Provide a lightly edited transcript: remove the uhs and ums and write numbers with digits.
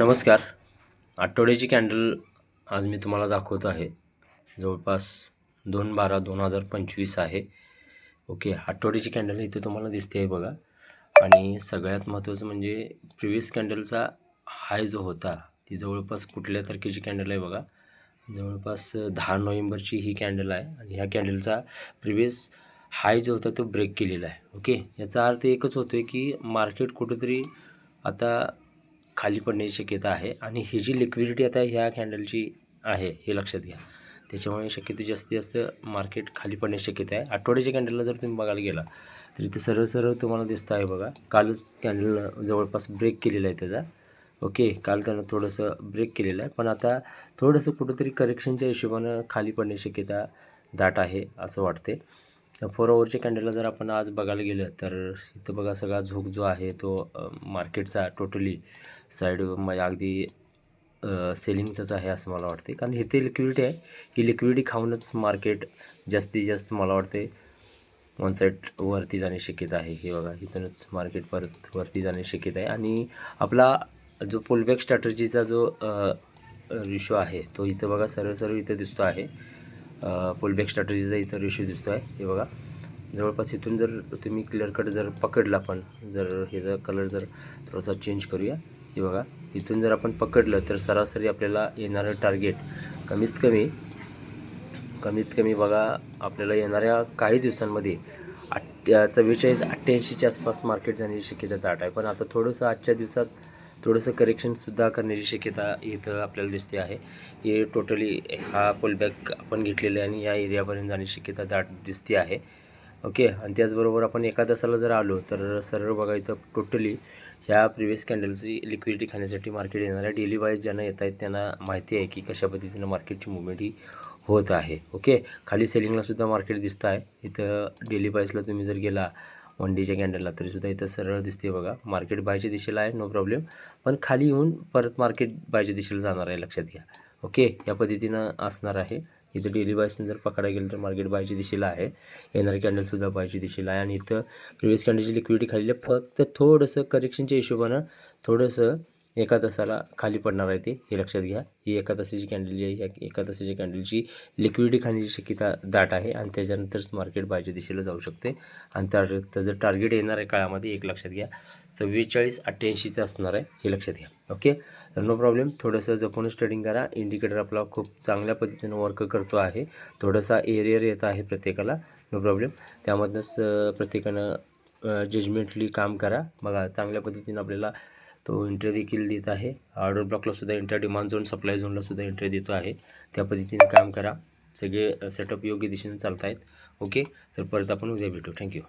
नमस्कार. आठवड्याची कॅन्डल आज मी तुम्हाला दाखवतो आहे. जवळपास 2/12/2025 आहे. ओके. आठवड्याची कॅन्डल इथे तुम्हाला दिसते आहे बघा. आणि सगळ्यात महत्त्वाचं म्हणजे प्रिव्हियस कॅन्डलचा हाय जो होता ती जवळपास कुठल्या तारखेची कॅन्डल आहे बघा. जवळपास 10 नोव्हेंबरची ही कॅन्डल आहे आणि ह्या कॅन्डलचा प्रिव्हियस हाय जो होता तो ब्रेक केलेला आहे. ओके. याचा अर्थ एकच होतो आहे की मार्केट कुठेतरी आता खाली पडण्याची शक्यता आहे आणि ही जी लिक्विडिटी आता ह्या कॅन्डलची आहे हे लक्षात घ्या. त्याच्यामुळे शक्यतो जास्तीत जास्त मार्केट खाली पडण्याची शक्यता आहे. आठवड्याच्या कॅन्डलला जर तुम्ही बघायला गेला तर इथे सरळ सरळ तुम्हाला दिसतं आहे बघा. कालच कॅन्डल जवळपास ब्रेक केलेला आहे त्याचा. ओके. काल त्यानं थोडंसं ब्रेक केलेलं आहे, पण आता थोडंसं कुठंतरी करेक्शनच्या हिशोबानं खाली पडण्याची शक्यता दाट आहे असं वाटते. 4 आवरच्या कॅन्डलला जर आपण आज बघायला गेलं तर इथं बघा सगळा झोक जो आहे तो मार्केटचा टोटली साईड म्हणजे अगदी सेलिंगचंच आहे असं मला वाटते. कारण इथे लिक्विडिटी आहे. ही लिक्विडिटी खाऊनच मार्केट जास्तीत जास्त मला वाटते वन साईड वरती जाण्याची शक्यता आहे. हे बघा इथूनच मार्केट परत वरती जाण्याची शक्यता आहे आणि आपला जो पुलबॅक स्ट्रॅटर्जीचा जो रेशो आहे तो इथं बघा सरळ सरळ इथं दिसतो आहे. पुलबॅक स्ट्रॅटर्जीचा इथं रेशो दिसतो आहे. हे बघा जवळपास इथून जर तुम्ही क्लिअर कट जर पकडला, पण जर ह्याचा कलर जर थोडासा चेंज करूया. हे बघा इथून जर आपण पकडलं तर सरासरी आपल्याला येणारं टार्गेट कमीत कमी बघा आपल्याला येणाऱ्या काही दिवसांमध्ये 44-88च्या आसपास मार्केट जाण्याची शक्यता दाट आहे. पण आता थोडंसं आजच्या दिवसात थोडंसं करेक्शनसुद्धा करण्याची शक्यता इथं आपल्याला दिसते आहे. हे टोटली हा पुलबॅक आपण घेतलेला आहे आणि या एरियापर्यंत जाण्याची शक्यता दाट दिसते आहे. ओके. आणि त्याचबरोबर आपण एका तासाला जर आलो तर सरळ बघा इथं टोटली ह्या प्रिव्हियस कॅन्डलची लिक्विडिटी खाण्यासाठी मार्केट येणाऱ्या डेली वाईज ज्यांना येत आहेत त्यांना माहिती आहे की कशा पद्धतीनं मार्केटची मुवमेंट ही होत आहे. ओके. खाली सेलिंगलासुद्धा मार्केट दिसतं आहे. इथं डेली वाईजला तुम्ही जर गेला 1 डेच्या कॅन्डलला तरीसुद्धा इथं सरळ दिसते बघा. मार्केट बायच्या दिशेला आहे, नो प्रॉब्लेम. पण खाली येऊन परत मार्केट बायच्या दिशेला जाणार आहे, लक्षात घ्या. ओके. या पद्धतीनं असणार आहे. इथं डेली बायसनं जर पकडायला गेलं तर मार्केट बायच्या दिशेला आहे. येणारी कॅन्डलसुद्धा बायच्या दिशेला आहे आणि इथं प्रिव्हियस कॅन्डलची लिक्विडिटी खाली फक्त थोडंसं करेक्शनच्या हिशोबानं थोडंसं एका तासाला खाली पडणार आहे ते, हे लक्षात घ्या. ही एका तासाची कॅन्डल जी आहे ह्या एका तासाच्या कॅन्डलची लिक्विडिटी खाण्याची शक्यता दाट आहे आणि त्याच्यानंतरच मार्केट बायच्या दिशेला जाऊ शकते. आणि त्याचं टार्गेट येणार आहे काळामध्ये एक लक्षात घ्या 44-88चं असणार आहे, हे लक्षात घ्या. ओके. तर नो प्रॉब्लेम. थोडंसं जपूनच ट्रेडिंग करा. इंडिकेटर आपला खूप चांगल्या पद्धतीनं वर्क करतो आहे. थोडासा एरियर येत आहे प्रत्येकाला, नो प्रॉब्लेम. त्यामधनंच प्रत्येकानं जजमेंटली काम करा. बघा चांगल्या पद्धतीनं आपल्याला तो एंट्री देखील देत आहे. ऑर्डर ब्लॉकलासुद्धा एंट्री, डिमांड झोन, सप्लाय झोनलासुद्धा एंट्री देतो आहे. त्या पद्धतीने काम करा. सगळे सेटअप योग्य दिशेने चालत आहेत. ओके. तर परत आपण उद्या भेटू. थँक्यू.